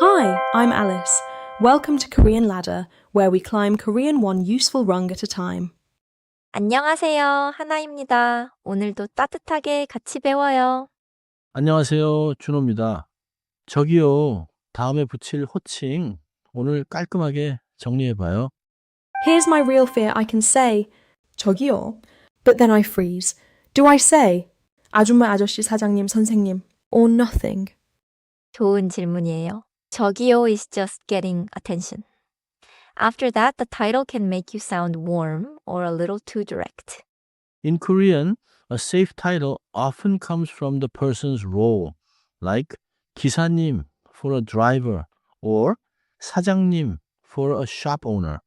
Hi, I'm Alice. Welcome to Korean Ladder, where we climb Korean one useful rung at a time. 안녕하세요. 하나입니다. 오늘도 따뜻하게 같이 배워요. 안녕하세요. 준호입니다. 저기요, 다음에 붙일 호칭 오늘 깔끔하게 정리해봐요. Here's my real fear. I can say, 저기요, but then I freeze. Do I say, 아줌마, 아저씨, 사장님, 선생님, or nothing? 좋은 질문이에요. 저기요 is just getting attention. After that, the title can make you sound warm or a little too direct. In Korean, a safe title often comes from the person's role, like 기사님 for a driver or 사장님 for a shop owner.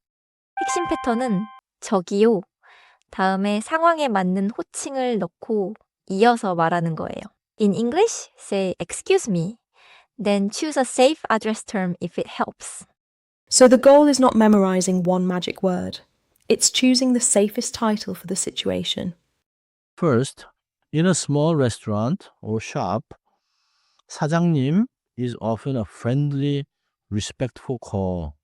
핵심 패턴은 저기요, 다음에 상황에 맞는 호칭을 넣고 이어서 말하는 거예요. In English, say excuse me, then choose a safe address term if it helps. So the goal is not memorizing one magic word. It's choosing the safest title for the situation. First, in a small restaurant or shop, 사장님 is often a friendly, respectful call.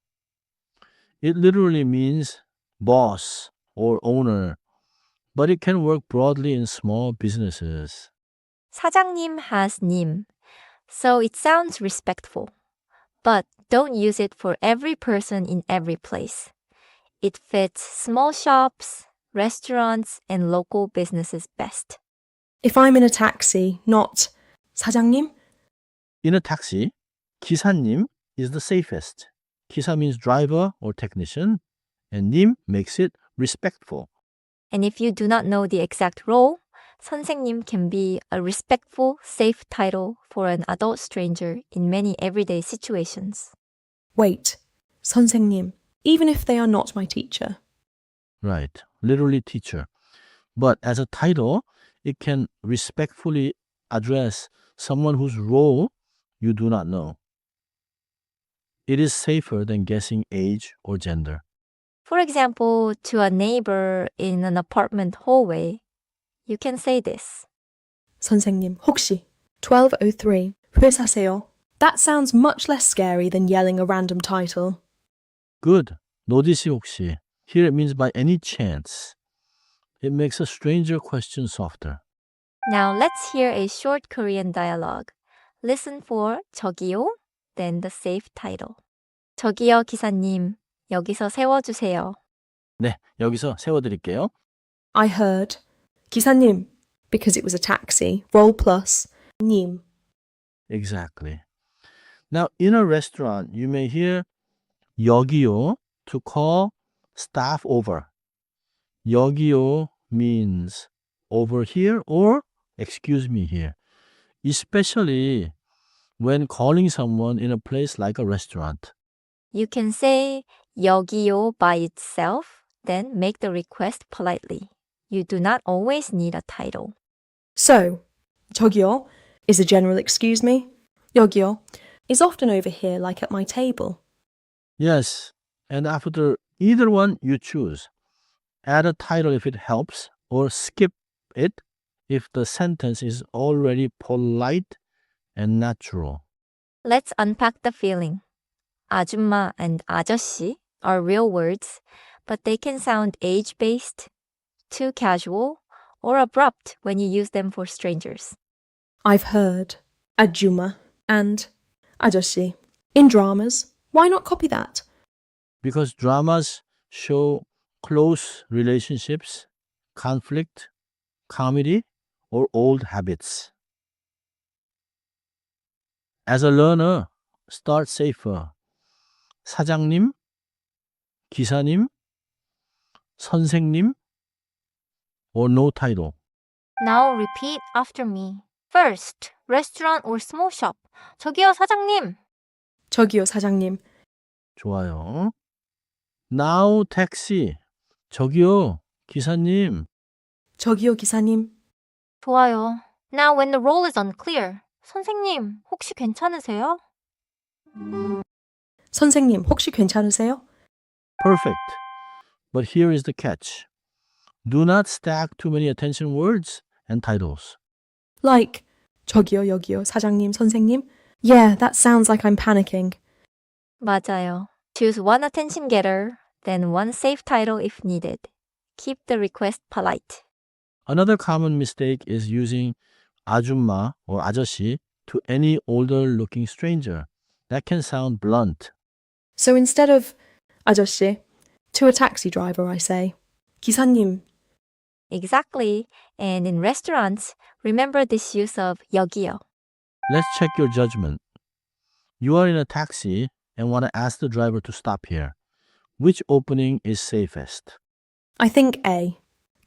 It literally means boss or owner, but it can work broadly in small businesses. 사장님 has 님, so it sounds respectful. But don't use it for every person in every place. It fits small shops, restaurants, and local businesses best. If I'm in a taxi, not 사장님, In a taxi, 기사님 is the safest. 기사 means driver or technician, and 님 makes it respectful. And if you do not know the exact role, 선생님 can be a respectful, safe title for an adult stranger in many everyday situations. wait, 선생님, even if they are not my teacher. Right, literally teacher. But as a title, it can respectfully address someone whose role you do not know. It is safer than guessing age or gender. For example, to a neighbor in an apartment hallway, you can say this. 선생님, 혹시 1203 회사세요? That sounds much less scary than yelling a random title. Good. 노디시 혹시. Here it means by any chance. It makes a stranger question softer. Now let's hear a short Korean dialogue. Listen for 저기요, then the safe title. 저기요 기사님, 여기서 세워주세요. 네, 여기서 세워드릴게요. I heard. 기사님, because it was a taxi. Roll plus. 님. Exactly. Now, in a restaurant, you may hear 여기요 to call staff over. 여기요 means over here or excuse me here, especially when calling someone in a place like a restaurant. You can say 여기요 by itself, then make the request politely. You do not always need a title. So, 저기요 is a general excuse me. 여기요 is often over here, like at my table. Yes, and after either one you choose. Add a title if it helps, or skip it if the sentence is already polite and natural. Let's unpack the feeling. 아줌마 and 아저씨 are real words, but they can sound age-based, too casual, or abrupt when you use them for strangers. I've heard. 아줌마 and 아저씨. In dramas, why not copy that? Because dramas show close relationships, conflict, comedy, or old habits. As a learner, start safer. 사장님, 기사님, 선생님, or no title. Now repeat after me. First, restaurant or small shop. 저기요 사장님. 저기요 사장님. 좋아요. Now taxi. 저기요, 기사님. 저기요 기사님. 좋아요. Now when the role is unclear. 선생님, 혹시 괜찮으세요? 선생님, 혹시 괜찮으세요? Perfect. But here is the catch. Do not stack too many attention words and titles. Like, 저기요, 여기요, 사장님, 선생님. Yeah, that sounds like I'm panicking. 맞아요. Choose one attention getter, then one safe title if needed. Keep the request polite. Another common mistake is using 아줌마 or 아저씨 to any older looking stranger. That can sound blunt. So instead of 아저씨, to a taxi driver, I say, 기사님. Exactly. And in restaurants, remember this use of 여기요. Let's check your judgment. You are in a taxi and want to ask the driver to stop here. Which opening is safest? I think A,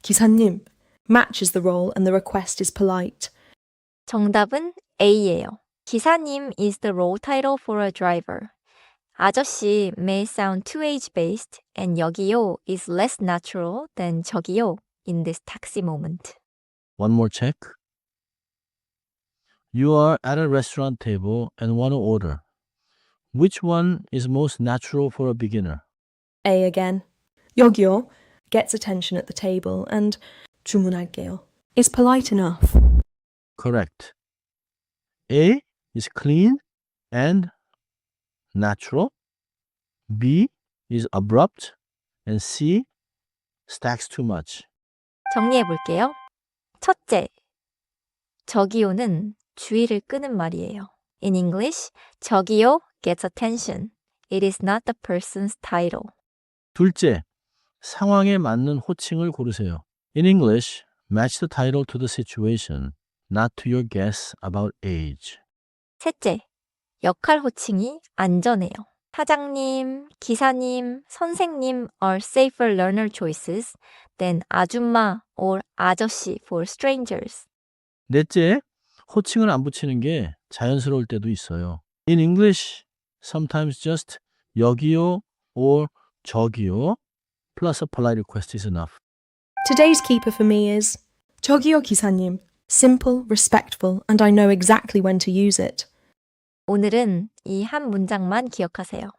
기사님, matches the role and the request is polite. 정답은 A예요. 기사님 is the role title for a driver. 아저씨 may sound too age-based and 여기요 is less natural than 저기요 in this taxi moment. One more check. You are at a restaurant table and want to order. Which one is most natural for a beginner? A again. 여기요 gets attention at the table and 주문할게요 is polite enough. Correct. A is clean and natural. B is abrupt. And C stacks too much. 정리해 볼게요. 첫째, 저기요는 주의를 끄는 말이에요. In English, 저기요 gets attention. It is not the person's title. 둘째, 상황에 맞는 호칭을 고르세요. In English, match the title to the situation, not to your guess about age. 셋째, 역할 호칭이 안전해요. 사장님, 기사님, 선생님 are safer learner choices than 아줌마 or 아저씨 for strangers. 넷째, 호칭을 안 붙이는 게 자연스러울 때도 있어요. In English, sometimes just 여기요 or 저기요 plus a polite request is enough. Today's keeper for me is 저기요 기사님. Simple, respectful, and I know exactly when to use it. 오늘은 이 한 문장만 기억하세요.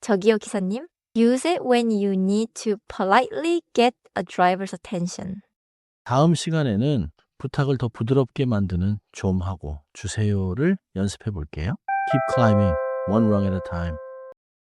저기요 기사님, use it when you need to politely get a driver's attention. 다음 시간에는 부탁을 더 부드럽게 만드는 좀 하고 주세요를 연습해 볼게요. Keep climbing, one rung at a time.